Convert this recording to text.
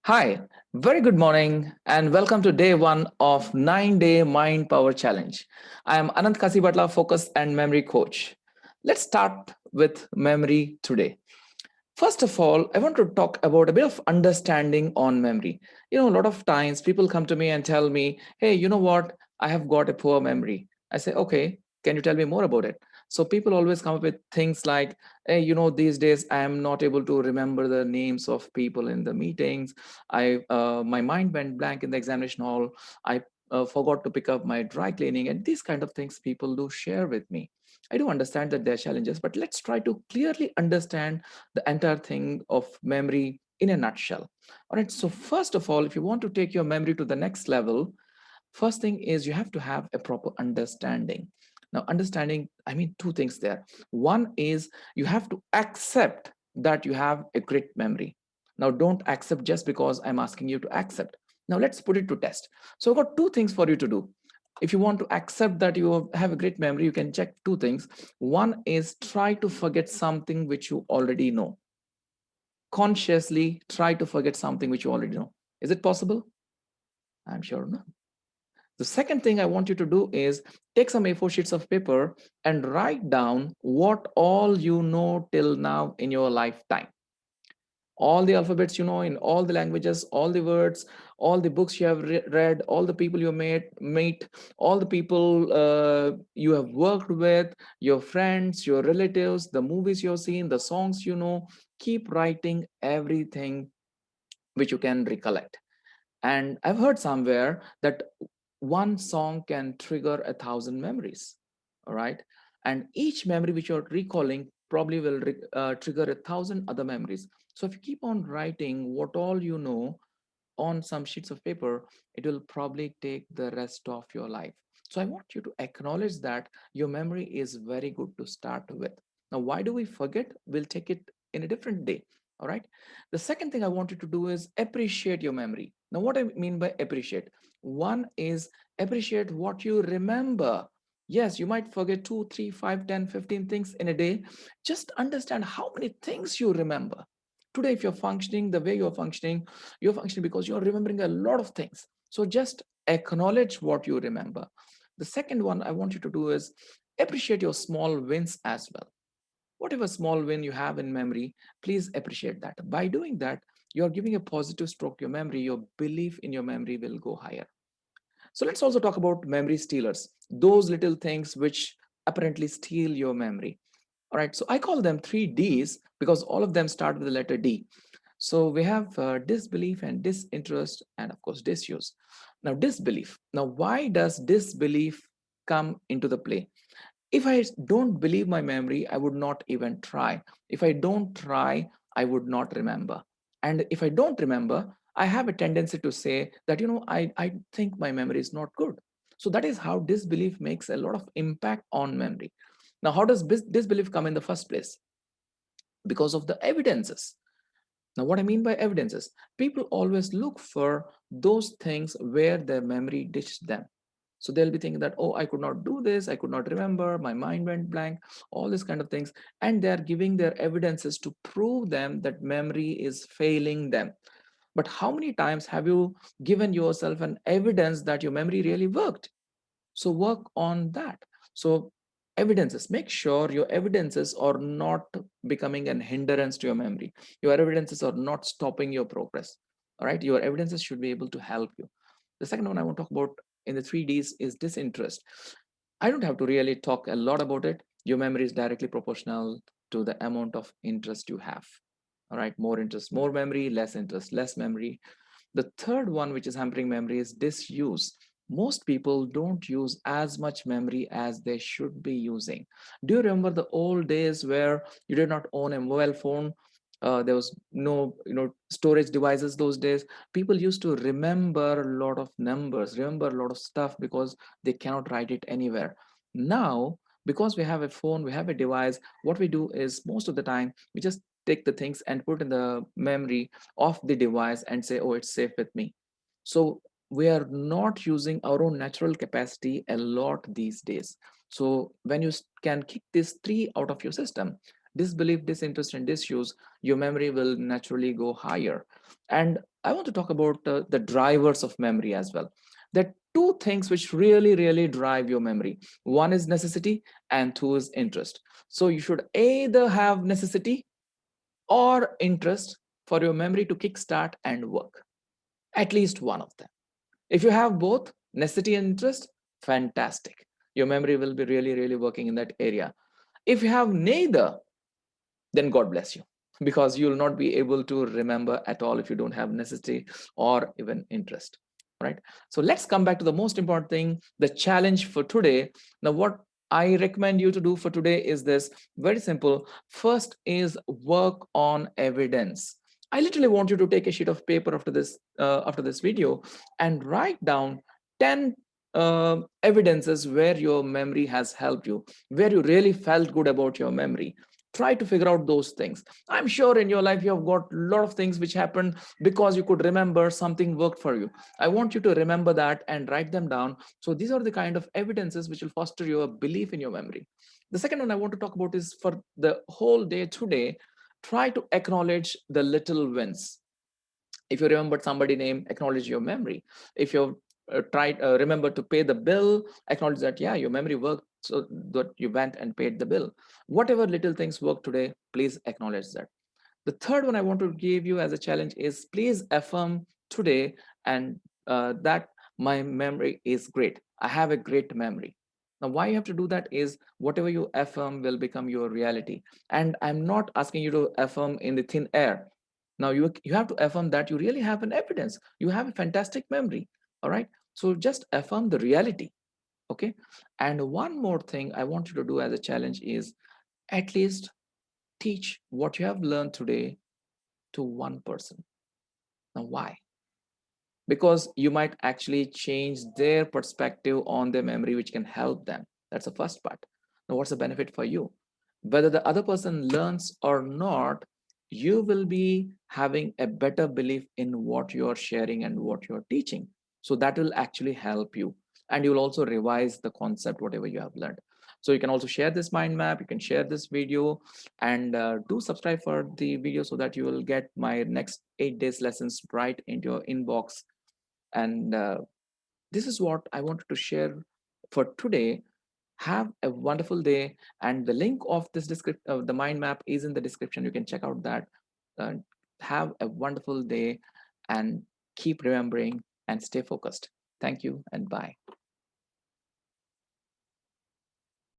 Hi, very good morning, and welcome to day one of 9-day Mind Power Challenge. I am Anant Kasibhatla, focus and memory coach. Let's start with memory today. First of all, I want to talk about a bit of understanding on memory. A lot of times people come to me and tell me, hey, you know what? I have got a poor memory. I say, okay, can you tell me more about it? So people always come up with things like, hey, these days I am not able to remember the names of people in the meetings. My mind went blank in the examination hall. I forgot to pick up my dry cleaning, and these kind of things people do share with me. I do understand that there are challenges, but let's try to clearly understand the entire thing of memory in a nutshell. All right. So, first of all, if you want to take your memory to the next level, first thing is you have to have a proper understanding. Now, understanding, I mean, two things there. One is you have to accept that you have a great memory. Now, don't accept just because I'm asking you to accept. Now, let's put it to test. So, I've got two things for you to do. If you want to accept that you have a great memory, you can check two things. One is try to forget something which you already know. Consciously try to forget something which you already know. Is it possible? I'm sure no. The second thing I want you to do is take some A4 sheets of paper and write down what all you know till now in your lifetime. All the alphabets you know in all the languages, all the words, all the books you have read, all the people you meet, all the people you have worked with, your friends, your relatives, the movies you've seen, the songs you know. Keep writing everything which you can recollect. And I've heard somewhere that one song can trigger 1,000 memories. All right. And each memory which you're recalling probably will trigger 1,000 other memories. So if you keep on writing what all you know on some sheets of paper, it will probably take the rest of your life. So I want you to acknowledge that your memory is very good to start with. Now, why do we forget? We'll take it in a different day. All right. The second thing I want you to do is appreciate your memory. Now, what I mean by appreciate, one is appreciate what you remember. Yes, you might forget 2, 3, 5, 10, 15 things in a day. Just understand how many things you remember. Today, if you're functioning the way you're functioning because you're remembering a lot of things. So just acknowledge what you remember. The second one I want you to do is appreciate your small wins as well. Whatever small win you have in memory, please appreciate that. By doing that, you're giving a positive stroke to your memory. Your belief in your memory will go higher. So let's also talk about memory stealers, those little things which apparently steal your memory. All right, so I call them 3Ds because all of them start with the letter D. So we have disbelief and disinterest and of course disuse. Now disbelief. Now why does disbelief come into the play? If I don't believe my memory, I would not even try. If I don't try, I would not remember. And if I don't remember, I have a tendency to say that, I think my memory is not good. So that is how disbelief makes a lot of impact on memory. Now, how does disbelief come in the first place? Because of the evidences. Now, what I mean by evidences, people always look for those things where their memory ditched them. So they'll be thinking that, oh, I could not do this, I could not remember, my mind went blank, all these kind of things. And they're giving their evidences to prove them that memory is failing them. But how many times have you given yourself an evidence that your memory really worked? So work on that. So evidences, make sure your evidences are not becoming an hindrance to your memory. Your evidences are not stopping your progress. All right, your evidences should be able to help you. The second one I want to talk about in the 3Ds is disinterest. I don't have to really talk a lot about it. Your memory is directly proportional to the amount of interest you have. All right, more interest, more memory, less interest, less memory. The third one, which is hampering memory, is disuse. Most people don't use as much memory as they should be using. Do you remember the old days where you did not own a mobile phone? There was no, storage devices those days. People used to remember a lot of numbers, remember a lot of stuff because they cannot write it anywhere. Now, because we have a phone, we have a device, what we do is most of the time we just take the things and put in the memory of the device and say, oh, it's safe with me. So we are not using our own natural capacity a lot these days. So when you can kick these three out of your system, disbelief, disinterest, and disuse, your memory will naturally go higher. And I want to talk about the drivers of memory as well. There are two things which really, really drive your memory. One is necessity, and two is interest. So you should either have necessity or interest for your memory to kickstart and work. At least one of them. If you have both necessity and interest, fantastic. Your memory will be really, really working in that area. If you have neither, then God bless you, because you will not be able to remember at all if you don't have necessity or even interest. Right. So let's come back to the most important thing, the challenge for today. Now, what I recommend you to do for today is this, very simple. First is work on evidence. I literally want you to take a sheet of paper after this video and write down 10 evidences where your memory has helped you, where you really felt good about your memory. Try to figure out those things. I'm sure in your life you have got a lot of things which happened because you could remember something worked for you. I want you to remember that and write them down. So these are the kind of evidences which will foster your belief in your memory. The second one I want to talk about is, for the whole day today, try to acknowledge the little wins. If you remembered somebody name, acknowledge your memory. If you tried remember to pay the bill, acknowledge that, yeah, your memory worked, so that you went and paid the bill. Whatever little things work today, please acknowledge that. The third one I want to give you as a challenge is, please affirm today and that my memory is great. I have a great memory. Now, why you have to do that is, whatever you affirm will become your reality. And I'm not asking you to affirm in the thin air. Now, you have to affirm that you really have an evidence. You have a fantastic memory. All right. So just affirm the reality. Okay. And one more thing I want you to do as a challenge is, at least teach what you have learned today to one person. Now, why? Because you might actually change their perspective on their memory, which can help them. That's the first part. Now, what's the benefit for you? Whether the other person learns or not, you will be having a better belief in what you're sharing and what you're teaching. So that will actually help you. And you'll also revise the concept, whatever you have learned. So you can also share this mind map, you can share this video, and do subscribe for the video so that you will get my next 8 days lessons right into your inbox. And this is what I wanted to share for today. Have a wonderful day. And the link of this description of the mind map is in the description. You can check out that. uh, have a wonderful day, and keep remembering and stay focused. Thank you and bye.